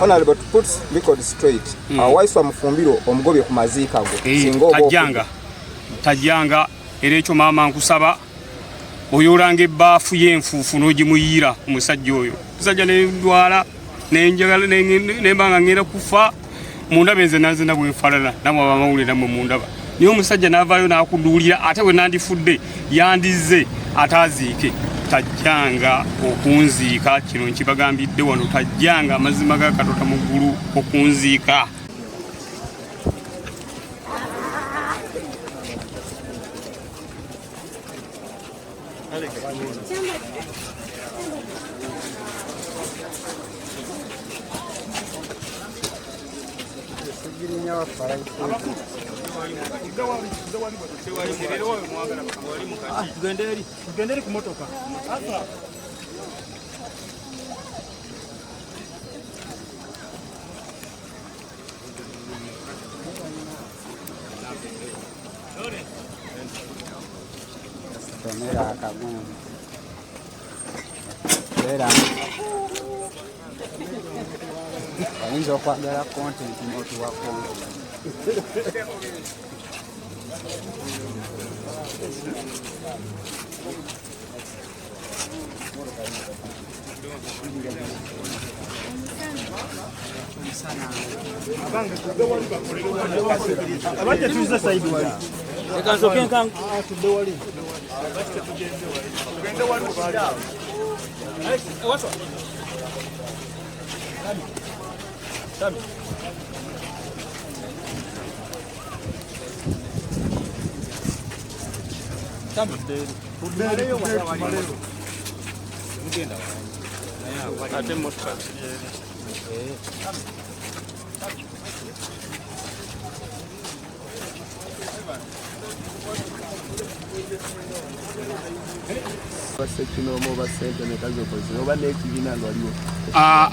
Honorable, to put record straight, waiswa Mufumbiro omugobye ku maziika go singo tajanga era ekyo maama nkusaba oyolanga ebbaafu y'enfuufu n'ogimuyira omusajja oyo musajja n'endwala n'enjagala n'embanga ngenda kufa mundaba enze nanzena bwenfalana namwe abamawulire namwe mundaba niye omusajja n'avaayo n'akuduulira ate bwe nandifudde yandize ataaziike tajjanga okunziika kino nkibagambidde wano tajjanga amazima ga Katonda mu ggulu okunziika. Tugenderi kumotoka. Ayinza okwagala content n'otuwa content. Abajja tuliza side wali. Ekansokenka tudde wali. Tugende wali kubali. What's up? Tami. Tami. Tudde yo wali. Mugenda wali. Ate motoka.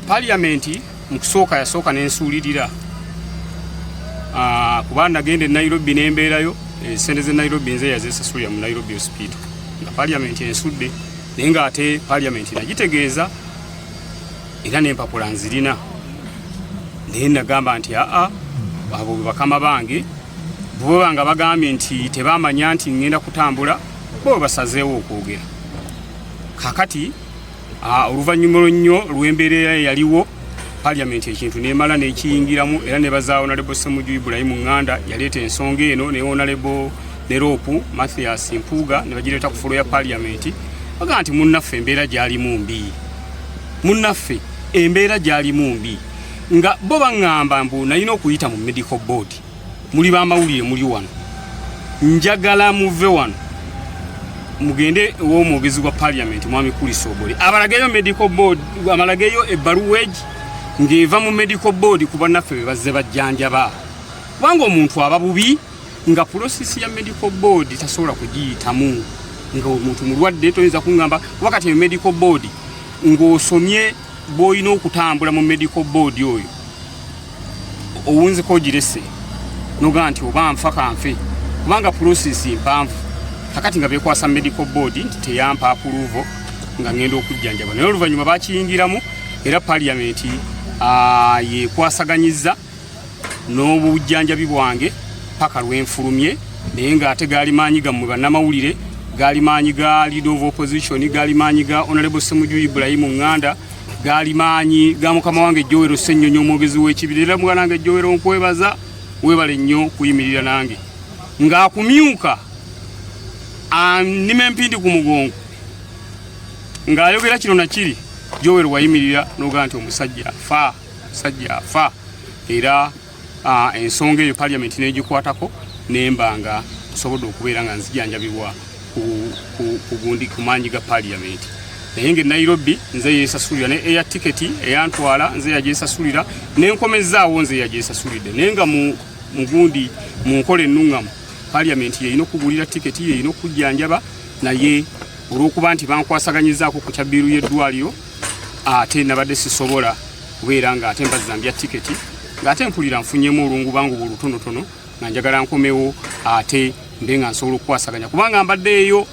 Parliament mukusooka yasooka n'ensuulirira kuba nagenda Nairobi n'embeerayo sente ze Nairobi nze yazeesasulira mu Nairobi hospital nga Parliament ensudde naye nga ate Parliament nagitegeeza era n'empapula nzirina naye nagamba nti abo bakama bange bo banga bagambye nti tebamanya nti ngenda kutambula bo basazeewo okwogera kakati oluvannyuma nnyo lw'embeera yaliwo Parliament ekintu neemala n'ekiyingiramu era ne bazaawo Honorable Ssemujju Ibrahim Nganda yaleeta ensonga eno ne Honorable Neropu Mathias Mpuuga ne bagireeta ku fulo ya Parliament baga nti munnaffe embeera gyalimu mbi munnaffe embeera gyalimu mbi nga bo baŋŋamba mbu nalina okuyita mu medical board muli b'amawulire muli wano njagala muve wano mugende w'omwogezi gwa Parliament mwami Kulisobole abalageyo medical board amalageyo ebbaluwa egi ng'eva mu medical board kuba naffe bazze bajjanjaba kubanga omuntu aba bubi nga process ya medical board tasobola kugiyitamu nga omuntu mulwadde toyinza kuŋŋamba wakati medical board ng'osomye bw'olina okutambula mu medical board oyo owunziko ogirese noga nti oba nfa kanfe kubanga process mpanvu kakati nga bekwasa medical board nti teyampa approval nga ngenda okujjanjaba naye oluvannyuma bakiyingiramu era Parliament yekwasaganyizza n'obujjanjabi bwange paka lwenfulumye naye ng'ate gaali maanyi gammwe bannamawulire gaali maanyi ga leader of opposition gaali maanyi ga Honorable Ssemujju Ibrahim Nganda gaali maanyi ga mukama wange Joero Ssennyonyi omwogezi w'ekibira era mwana wange Joero nkwebaza webale nnyo kuyimirira nange ng'akumyuka nime empindi ku mugongo ng'ayogera kino nakiri Joero wayimirira n'ogaa nti omusajja afa era ensonga eyo Parliament n'egikwatako nembanga nsobodde okubeera nga nzijanjabibwa ku maanyi ga Parliament naye nga Nairobi nze yeesasulira ne eya tiketi eyantwala nze yagy'esasulira n'enkomezaawo nze yagyesasulidde naye nga mugundi mu nkola ennuŋŋamu Parliament yeyina okugulira tiketi yeyina okujjanjaba naye olw'okuba nti bankwasaganyizaako ku kyabbiiru y'eddwaliro ate nabadde sisobola kubeera ng'ate mbazambya tiketi ng'ate mpulira nfunyemu olungu bangu bulutonotono nga njagala nkomewo ate mbe nga nsobola okukwasaganya kubanga mbadde eyo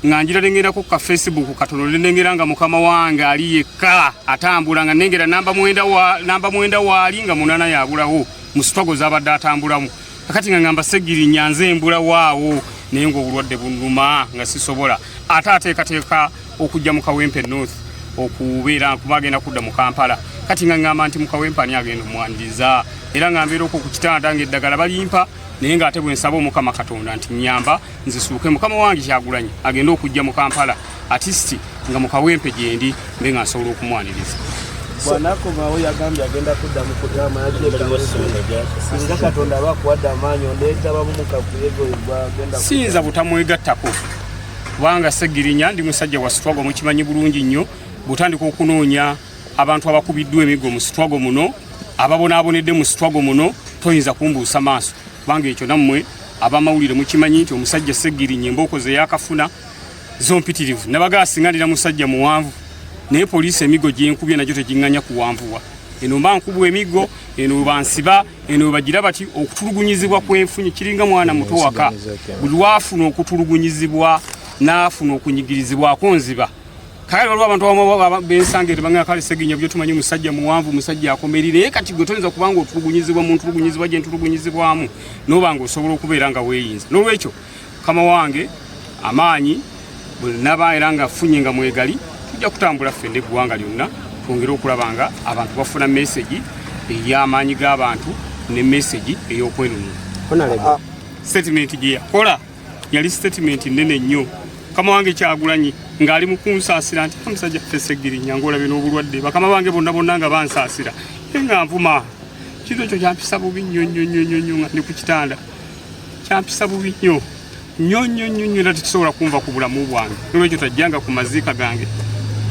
nganjira lengera ku ka Facebook katono lengera nga mukama wange ali yekka atambula nga nengera namba mwenda wali nga munana yabulawo musitwago zabadde atambulamu akati nga ngamba Ssegirinya nze embula waawo naye ngo obulwadde bunuma nga sisobola ateekateeka okujja mu Kawempe North okubeera kubagenda kudda mu Kampala kati nga ngamba nti mu Kawempe ani agenda omwaniriza era nga mbeera okwo ku kitanda ng'eddagala balimpa naye ng'ate bwe nsaba omukama Katonda nti nyamba nzisuuke mukama wange Kyagulanyi agenda okujja mu Kampala atisti nga mu Kawempe gyendi mbe nga nsobola okumwaniriza. Bwanako mawe yagambye agenda kudda mu kugama singa Katonda abakuwadde amaanyi ondeeta bamu mukakuyego bagenda siyinza butamwegattako kubanga Ssegirinya ndi musajja wa sitwago mukimanyi bulungi nnyo butandika okunoonya abantu abakubiddwa emigo mu sitwago muno ababonaabonedde mu sitwago muno toyinza kumbuusa maaso kubanga ekyo nammwe abamawulire mukimanyi nti omusajja Ssegirinya embooko ze yakafuna zompitirivu nabagaasinganira musajja muwanvu naye poliisi emigo gyenkubye nagyo tegiŋŋanya kuwanvuwa eno mba nkubwa emigo eno bansiba eno bagira bati okutulugunyizibwa kwenfunye kiringa mwana muto waka buli waafuna okutulugunyizibwa naafuna okunyigirizibwako nziba kale waliwo abantu bensanga tebangana kale Ssegirinya byo tumanyi musajja muwanvu musajja akomerire naye kati gwe toyinza kubanga otulugunyizibwa mu ntulugunyizibwa gye ntulugunyizibwamu n'obanga osobola okubeera nga weeyinza n'olwekyo kama wange amaanyi bwe naba era nga funye nga mwegali tujja kutambula ffenna eggwanga lyonna twongere okulaba nga abantu bafuna message ey'amaanyi g'abantu ne message ey'okwenunula. Statement gye yakola yali statement nnene nnyo. Kama wange Kyagulanyi ng'ali mu kunsaasira nti omusajja Ssegirinya ng'olabye n'obulwadde bakama bange bonna nga bansaasira nga nvuma kino ekyo kyampisa bubi nnyo nga ndi ku kitanda kyampisa bubi nnyo era tekisobola kunva ku bulamu bwange olwekyo tajjanga ku maziika gange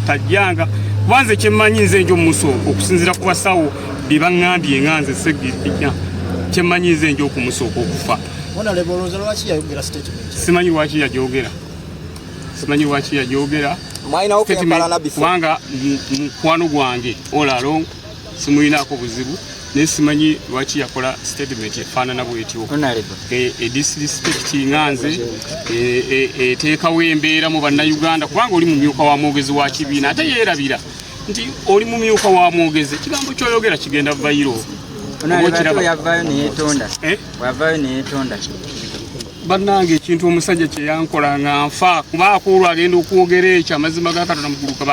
tajjanga kubanze kyemmanyi nze njo mumusooka okusinzira ku basawo bye baŋŋambye nga nze Ssegirinya kyemmanyi nze njo okumusooka okufa. Simanyi lwaki yagyogera kubanga mukwano gwange olalo simuyinaako buzibu naye simanyi lwaki yakola statement efaanana bwetyo edisrespectinga nze eteekawo embeera mu bannayuganda kubanga oli mumyuka wa mwogezi wa kibiina ate yeerabira nti oli mumyuka wa mwogezi ekigambo kyoyogera kigenda vayiro bannange ekintu omusajja kye yankola nga nfa kubaako olwo agenda okwogera ekyo amazima ga Katonda muguluka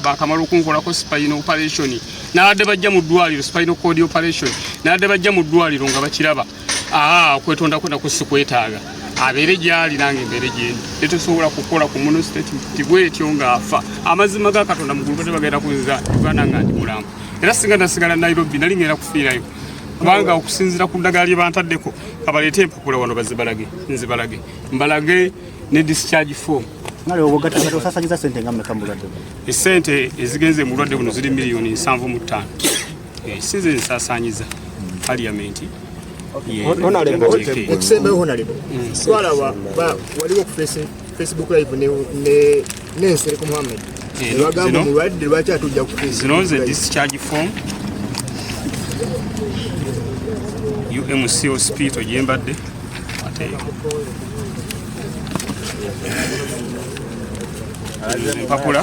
bakamala okunkolako spine operation n'abadde bajja mu ddwaliro spinal cord operation n'abadde bajja mu ddwaliro nga bakiraba okwetonda kwena kusikwetaaga abeere gyali nange embeere gyendi tetusobola kukola ku muno statement bwetyo ng'afa amazima ga Katonda muguluka tebagenda kunza Uganda nga ndi mulambo era singa nasigala Nairobi nali ngenda kufiirayo kubanga okusinzira ku ddagala lye bantaddeko kabaleete empapula wano nzibalage mbalage ne discharge form. Esente ezigenze mu bulwadde buno ziri miliyoni 75 sinze nsaasaanyiza parliament twalaba waliwo ku Facebook live ne Nsereko Muhammad bagamba mulwadde lwaki atujja ku zino ze discharge form UMC hospital gyembadde ate empapula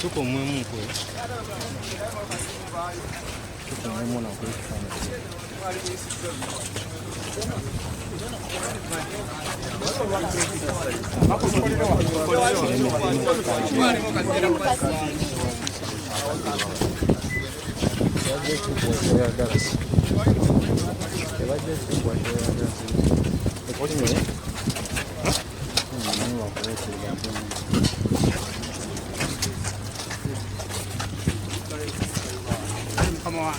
tuko muhimu kwa tuko muhimu na Come on.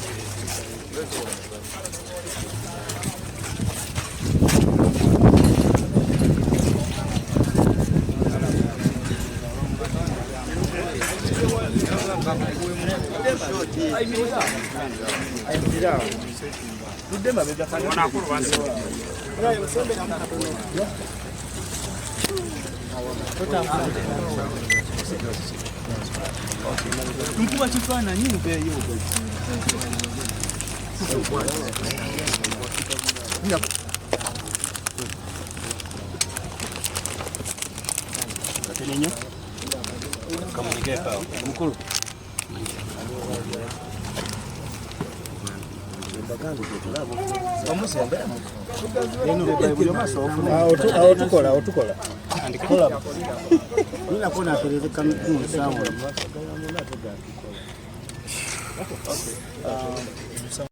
Mkubwa kifaananyi mubeeyo katenenya kamuligepa mukulu otukola nina kona peleka mkulu sawa